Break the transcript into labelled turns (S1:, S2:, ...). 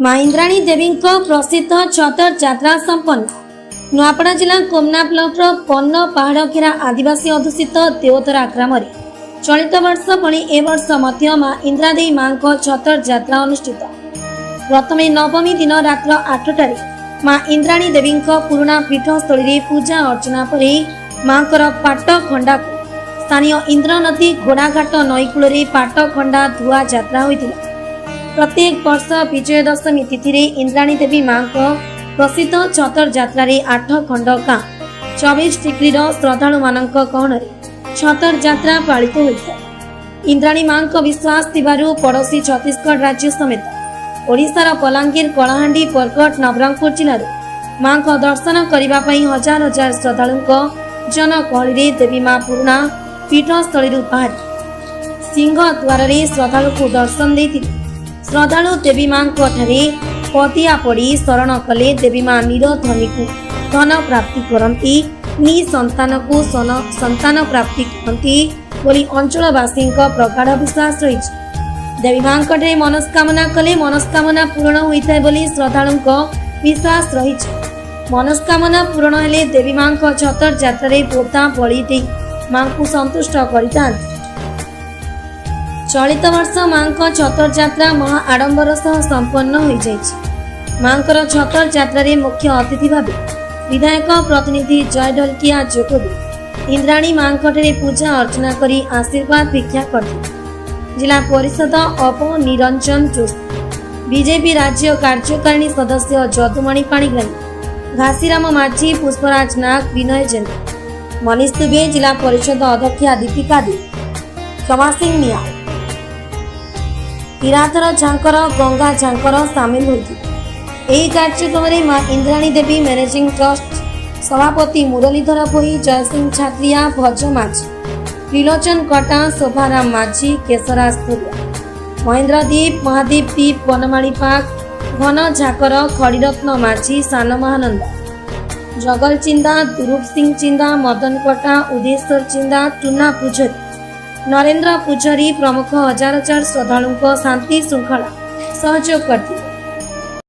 S1: मां इंद्राणी देवी प्रसिद्ध छतर जात्रा संपन्न। नुआपड़ा जिला कोमना ब्लॉक पन्न पहाड़खेरा आदिवासी अधुषित देवतरा ग्राम चलित वर्ष पणी ए वर्ष मध्य मां इंद्रादेवी मां छतर जात्रा अनुष्ठित। प्रथमे नवमी दिन रात्र 8टारे मां इंद्राणी देवी पुराणा पीठस्थली में पूजा अर्चना पर मांकर पाट खंडा स्थानीय इंद्रनदी घोड़ाघाट नईकूल पाट खंडा धुआ जात्रा होइतिला। प्रत्येक वर्ष विजयदशमी तिथि इंद्राणी देवी मां प्रसिद्ध छतर जात्रा 8 खंड गाँ 24 डिग्री श्रद्धालु मान गहन छतर जात्रा पालित होता। इंद्राणी मां विश्वास थिबारु पड़ोशी छत्तीसगढ़ राज्य समेत ओडिशार बलांगीर कलाहांडी बरगढ़ नवरंगपुर जिले मां दर्शन करने हजार हजार श्रद्धालु जनगहली देवी मां पुराणा पीठस्थली बाहरी सिंह द्वार श्रद्धालु को दर्शन देते। श्रद्धालु देवी मां पतिया पड़ी शरण कले देवी मां निरधनी को धन प्राप्ति करती निसंतान को संतान प्राप्ति करती बोली अंचलवासी प्रगाढ़ विश्वास रही। देवी मां मनस्कामना कले मनस्कामना पूर्ण होता है श्रद्धालु विश्वास रही। मनस्कामना पूर्ण हेले देवी मां छतर जात्रा बोता बलि दे मां को संतुष्ट करता। चलित वर्ष मां छतर जात्रा महा आडंबर सह संपन्न हो जाइछि। मांकर छतर जात्रा मुख्य अतिथि भाव विधायक प्रतिनिधि जय ढलकिया जोगदे इंद्राणी मां पूजा अर्चना करी आशीर्वाद भिक्षा करते। जिला परिषद अपनिरंजन जोशी, बीजेपी राज्य कार्यकारिणी सदस्य जदुमणि पाणिग्राही, घासीराम माझी, पुष्पराज नाग, विनय जैन, मनीष दुबे, जिला परिषद अध्यक्षा दीपिका दे, क्षमा सिंह निया, किराथर झांकर, गंगा झांकर सामिल होती। यही कार्यक्रम में मां इंद्राणी देवी मैनेजिंग ट्रस्ट सभापति मुरलीधर भोई, जयसिंह छात्रिया, भज माझी, त्रिलोचन कटा, शोभाराम माझी, केशराज थोरिया, महेंद्रदीप, महादीप दीप, बनमाली पाक, घन झाकर, खड़ीरत्न माझी, सान महानंदा, जगल चिंदा, दुरूप सिंह चिंदा, मदन कटा, उदेश्वर चिंदा, टूना पुजरी, नरेंद्र पुजारी प्रमुख हजार हजार श्रद्धालु शांति श्रृंखला सहयोग करते।